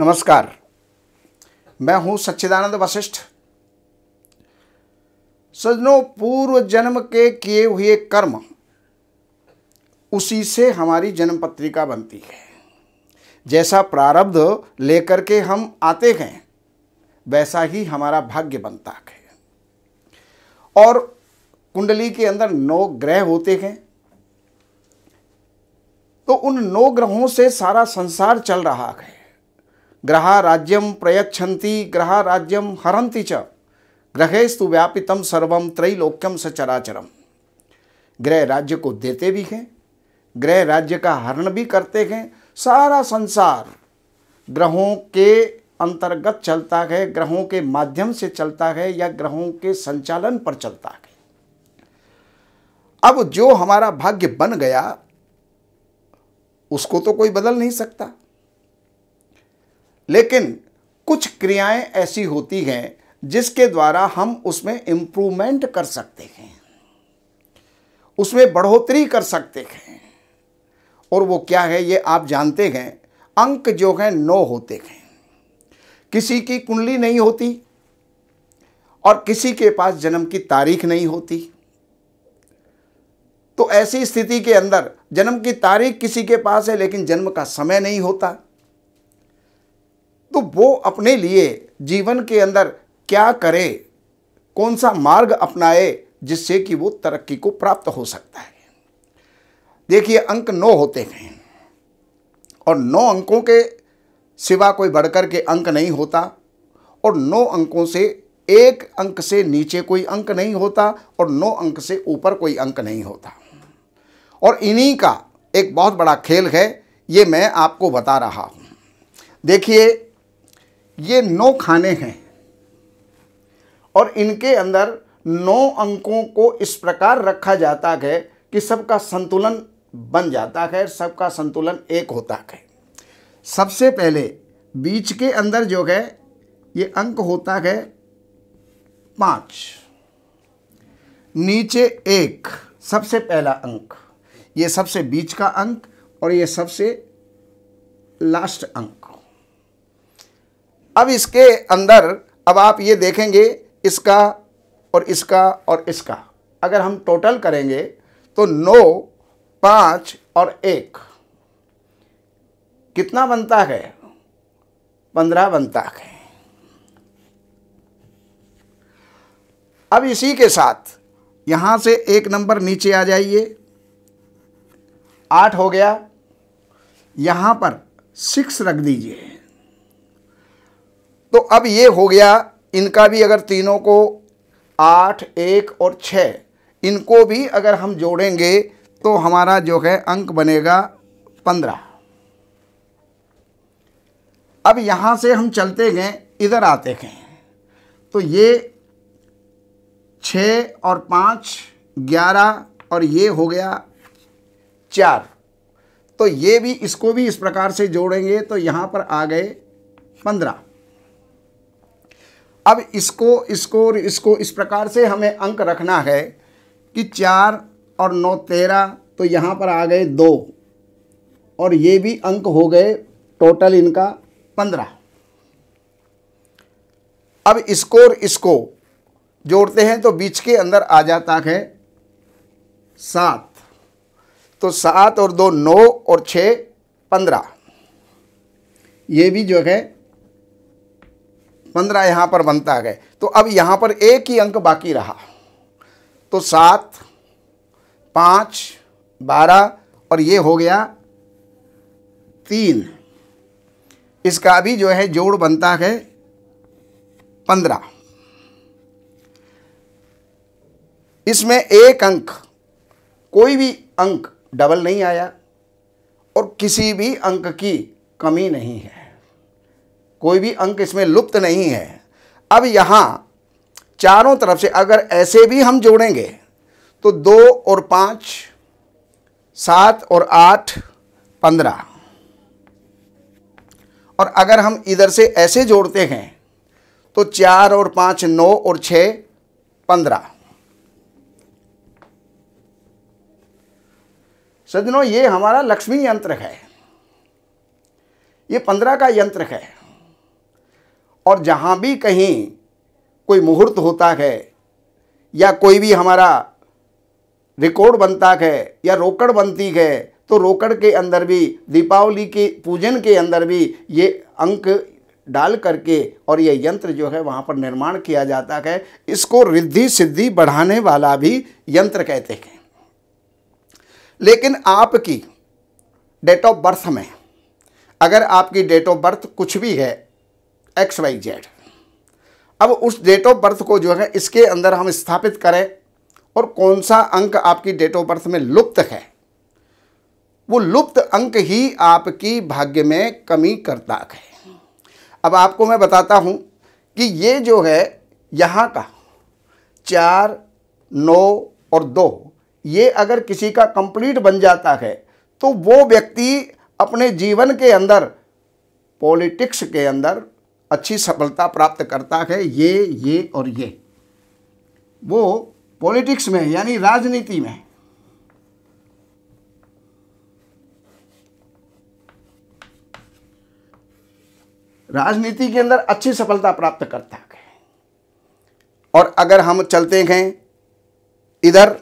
नमस्कार, मैं हूं सच्चिदानंद वशिष्ठ। सज्जनों, पूर्व जन्म के किए हुए कर्म उसी से हमारी जन्म पत्रिका बनती है। जैसा प्रारब्ध लेकर के हम आते हैं वैसा ही हमारा भाग्य बनता है। और कुंडली के अंदर 9 ग्रह होते हैं, तो उन 9 ग्रहों से सारा संसार चल रहा है। ग्रहा राज्यम प्रयच्छन्ति ग्रहा राज्यम हरन्ति च ग्रहेस्तु व्यापितम सर्वम त्रैलोक्यम सचराचरम। ग्रह राज्य को देते भी हैं, ग्रह राज्य का हरण भी करते हैं। सारा संसार ग्रहों के अंतर्गत चलता है, ग्रहों के माध्यम से चलता है या ग्रहों के संचालन पर चलता है। अब जो हमारा भाग्य बन गया उसको तो कोई बदल नहीं सकता, लेकिन कुछ क्रियाएं ऐसी होती हैं जिसके द्वारा हम उसमें इंप्रूवमेंट कर सकते हैं, उसमें बढ़ोतरी कर सकते हैं। और वो क्या है ये आप जानते हैं। अंक जो है 9 होते हैं। किसी की कुंडली नहीं होती और किसी के पास जन्म की तारीख नहीं होती, तो ऐसी स्थिति के अंदर जन्म की तारीख किसी के पास है लेकिन जन्म का समय नहीं होता, तो वो अपने लिए जीवन के अंदर क्या करे, कौन सा मार्ग अपनाए जिससे कि वो तरक्की को प्राप्त हो सकता है। देखिए, अंक 9 होते हैं और 9 अंकों के सिवा कोई बढ़कर के अंक नहीं होता, और 9 अंकों से एक अंक से नीचे कोई अंक नहीं होता और 9 अंक से ऊपर कोई अंक नहीं होता। और इन्हीं का एक बहुत बड़ा खेल है, ये मैं आपको बता रहा हूँ। देखिए, ये 9 खाने हैं और इनके अंदर 9 अंकों को इस प्रकार रखा जाता है कि सबका संतुलन बन जाता है, सबका संतुलन एक होता है। सबसे पहले बीच के अंदर जो है ये अंक होता है 5, नीचे 1, सबसे पहला अंक, ये सबसे बीच का अंक और ये सबसे लास्ट अंक। अब इसके अंदर अब आप ये देखेंगे, इसका और इसका और इसका अगर हम टोटल करेंगे तो 9, 5 और 1 कितना बनता है? 15 बनता है। अब इसी के साथ यहां से 1 नंबर नीचे आ जाइए, 8 हो गया। यहां पर 6 रख दीजिए, तो अब ये हो गया। इनका भी अगर तीनों को 8, 1 और 6 इनको भी अगर हम जोड़ेंगे तो हमारा जो है अंक बनेगा 15। अब यहां से हम चलते गए, इधर आते हैं, तो ये 6 और 5 11 और ये हो गया 4, तो ये भी इसको भी इस प्रकार से जोड़ेंगे तो यहां पर आ गए 15। अब इसको इसको और इसको इस प्रकार से हमें अंक रखना है कि 4 और 9 13, तो यहाँ पर आ गए 2 और ये भी अंक हो गए, टोटल इनका 15। अब इसको और इसको जोड़ते हैं तो बीच के अंदर आ जाता है 7, तो 7 और 2 9 और 6 15, ये भी जो है 15 यहाँ पर बनता है। तो अब यहाँ पर एक ही अंक बाकी रहा, तो 7, 5, 12 और ये हो गया 3, इसका भी जो है जोड़ बनता है 15। इसमें एक अंक, कोई भी अंक डबल नहीं आया और किसी भी अंक की कमी नहीं है, कोई भी अंक इसमें लुप्त नहीं है। अब यहाँ चारों तरफ से अगर ऐसे भी हम जोड़ेंगे तो 2 और 5 7 और 8 15, और अगर हम इधर से ऐसे जोड़ते हैं तो 4 और 5 9 और 6 15। सज्जनों, ये हमारा लक्ष्मी यंत्र है, ये 15 का यंत्र है। और जहाँ भी कहीं कोई मुहूर्त होता है या कोई भी हमारा रिकॉर्ड बनता है या रोकड़ बनती है, तो रोकड़ के अंदर भी दीपावली के पूजन के अंदर भी ये अंक डाल करके और ये यंत्र जो है वहाँ पर निर्माण किया जाता है। इसको रिद्धि सिद्धि बढ़ाने वाला भी यंत्र कहते हैं। लेकिन आपकी डेट ऑफ बर्थ में अगर आपकी डेट ऑफ बर्थ कुछ भी है XYZ, अब उस डेट ऑफ बर्थ को जो है इसके अंदर हम स्थापित करें और कौन सा अंक आपकी डेट ऑफ बर्थ में लुप्त है, वो लुप्त अंक ही आपकी भाग्य में कमी करता है। अब आपको मैं बताता हूं कि ये जो है यहाँ का 4, 9 और 2, ये अगर किसी का कंप्लीट बन जाता है तो वो व्यक्ति अपने जीवन के अंदर पॉलिटिक्स के अंदर अच्छी सफलता प्राप्त करता है। ये और ये वो पॉलिटिक्स में यानी राजनीति में, राजनीति के अंदर अच्छी सफलता प्राप्त करता है। और अगर हम चलते हैं इधर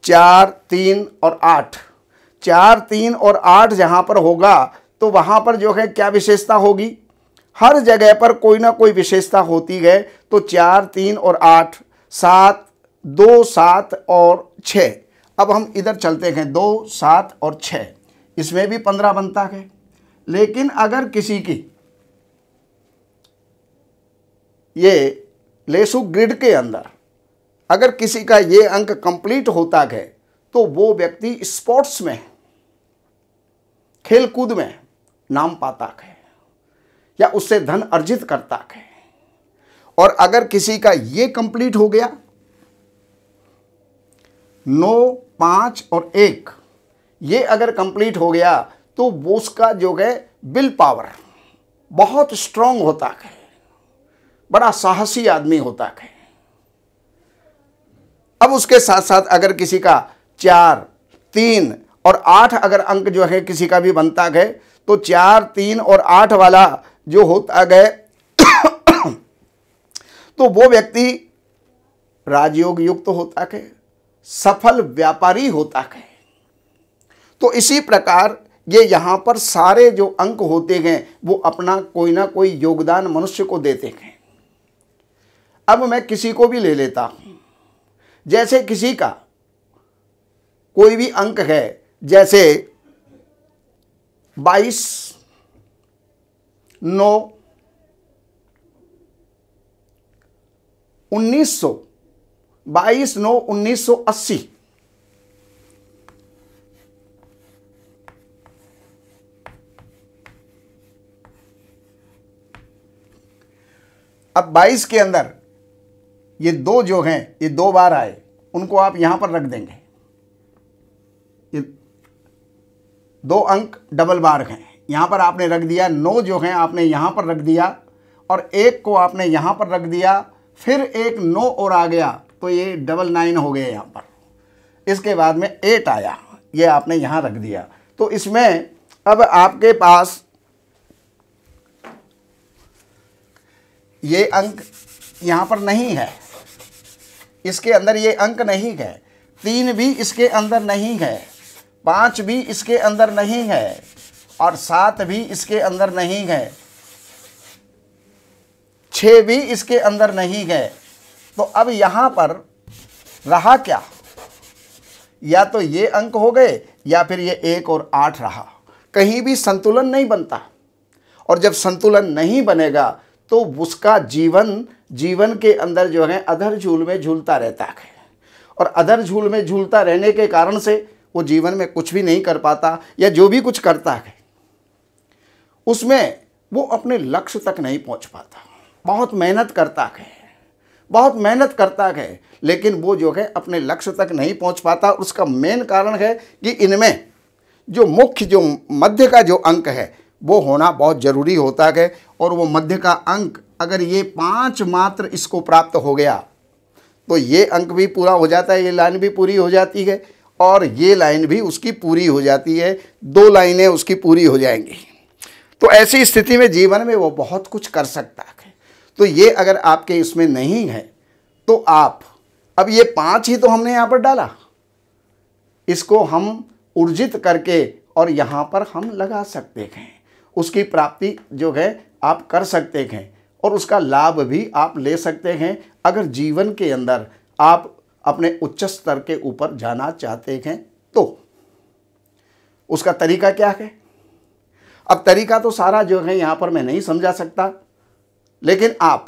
4, 3 और 8, 4, 3 और 8 जहाँ पर होगा तो वहाँ पर जो है क्या विशेषता होगी, हर जगह पर कोई ना कोई विशेषता होती है। तो 4, 3 और 8, 7, 2, 7 और 6। अब हम इधर चलते हैं 2, 7 और 6, इसमें भी 15 बनता है। लेकिन अगर किसी की ये लेसु ग्रिड के अंदर अगर किसी का ये अंक कंप्लीट होता है तो वो व्यक्ति स्पोर्ट्स में, खेल कूद में नाम पाता है या उससे धन अर्जित करता है। और अगर किसी का ये कंप्लीट हो गया 9, 5 और 1, ये अगर कंप्लीट हो गया तो वो उसका जो है विल पावर बहुत स्ट्रांग होता है, बड़ा साहसी आदमी होता है। अब उसके साथ साथ अगर किसी का 4, 3 और 8 अगर अंक जो है किसी का भी बनता है तो 4, 3 और 8 वाला जो होता है तो वो व्यक्ति राजयोग युक्त होता है, सफल व्यापारी होता है। तो इसी प्रकार ये यहाँ पर सारे जो अंक होते हैं वो अपना कोई ना कोई योगदान मनुष्य को देते हैं। अब मैं किसी को भी ले लेता हूं, जैसे किसी का कोई भी अंक है, जैसे 22, 9, 1900, 22, 9, 1980। अब 22 के अंदर ये 2 जो हैं, ये 2 बार आए, उनको आप यहां पर रख देंगे। ये 2 अंक डबल बार हैं, यहां पर आपने रख दिया। 9 जो हैं आपने यहां पर रख दिया और 1 को आपने यहां पर रख दिया। फिर एक 9 और आ गया तो ये 99 हो गए यहां पर। इसके बाद में 8 आया, ये आपने यहां रख दिया। तो इसमें अब आपके पास ये अंक यहाँ पर नहीं है, इसके अंदर ये अंक नहीं है। 3 भी इसके अंदर नहीं है, 5 भी इसके अंदर नहीं है और 7 भी इसके अंदर नहीं है, 6 भी इसके अंदर नहीं है। तो अब यहाँ पर रहा क्या, या तो ये अंक हो गए या फिर ये 1 और 8 रहा। कहीं भी संतुलन नहीं बनता और जब संतुलन नहीं बनेगा तो उसका जीवन के अंदर जो है अधर झूल में झूलता रहता है और अधर झूल में झूलता रहने के कारण से वो जीवन में कुछ भी नहीं कर पाता, या जो भी कुछ करता है उसमें वो अपने लक्ष्य तक नहीं पहुंच पाता। बहुत मेहनत करता है लेकिन वो जो है अपने लक्ष्य तक नहीं पहुंच पाता। उसका मेन कारण है कि इनमें जो मुख्य जो मध्य का जो अंक है वो होना बहुत ज़रूरी होता है। और वो मध्य का अंक अगर ये 5 मात्र इसको प्राप्त हो गया तो ये अंक भी पूरा हो जाता है, ये लाइन भी पूरी हो जाती है और ये लाइन भी उसकी पूरी हो जाती है, 2 लाइनें उसकी पूरी हो जाएंगी। तो ऐसी स्थिति में जीवन में वो बहुत कुछ कर सकता है। तो ये अगर आपके इसमें नहीं है तो आप, अब ये 5 ही तो हमने यहाँ पर डाला, इसको हम ऊर्जित करके और यहाँ पर हम लगा सकते हैं। उसकी प्राप्ति जो है आप कर सकते हैं और उसका लाभ भी आप ले सकते हैं अगर जीवन के अंदर आप अपने उच्च स्तर के ऊपर जाना चाहते हैं तो। उसका तरीका क्या है? अब तरीका तो सारा जो है यहाँ पर मैं नहीं समझा सकता, लेकिन आप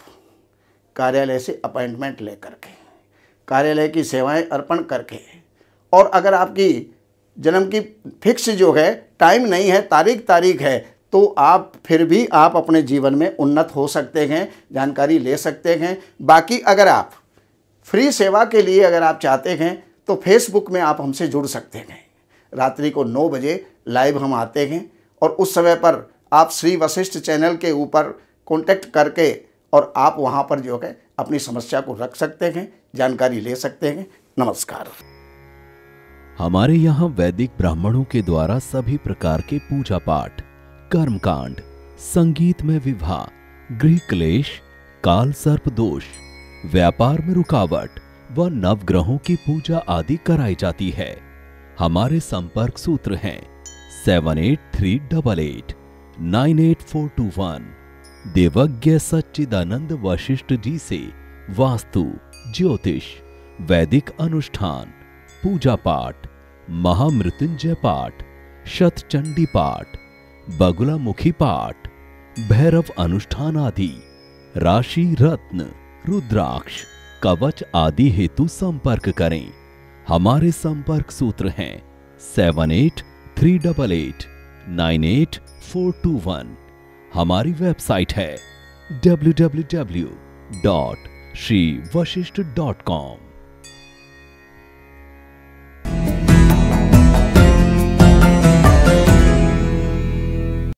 कार्यालय से अपॉइंटमेंट लेकर के, कार्यालय की सेवाएं अर्पण करके, और अगर आपकी जन्म की फिक्स जो है टाइम नहीं है, तारीख है, तो आप फिर भी आप अपने जीवन में उन्नत हो सकते हैं, जानकारी ले सकते हैं। बाकी अगर आप फ्री सेवा के लिए अगर आप चाहते हैं तो फेसबुक में आप हमसे जुड़ सकते हैं। रात्रि को 9 बजे लाइव हम आते हैं और उस समय पर आप श्री वशिष्ठ चैनल के ऊपर कांटेक्ट करके और आप वहां पर जो है अपनी समस्या को रख सकते हैं, जानकारी ले सकते हैं। नमस्कार। हमारे यहाँ वैदिक ब्राह्मणों के द्वारा सभी प्रकार के पूजा पाठ, कर्मकांड, संगीत में विवाह, गृह क्लेश, काल सर्प दोष, व्यापार में रुकावट व नवग्रहों की पूजा आदि कराई जाती है। हमारे संपर्क सूत्र हैं 7838898421। देवज्ञ सच्चिदानंद वशिष्ठ जी से वास्तु, ज्योतिष, वैदिक अनुष्ठान, पूजा पाठ, महामृत्युंजय पाठ, शतचंडी पाठ, बगुलामुखी पाठ, भैरव अनुष्ठान आदि, राशि रत्न, रुद्राक्ष, कवच आदि हेतु संपर्क करें। हमारे संपर्क सूत्र हैं 7838898421। हमारी वेबसाइट है www.shrivashishth.com।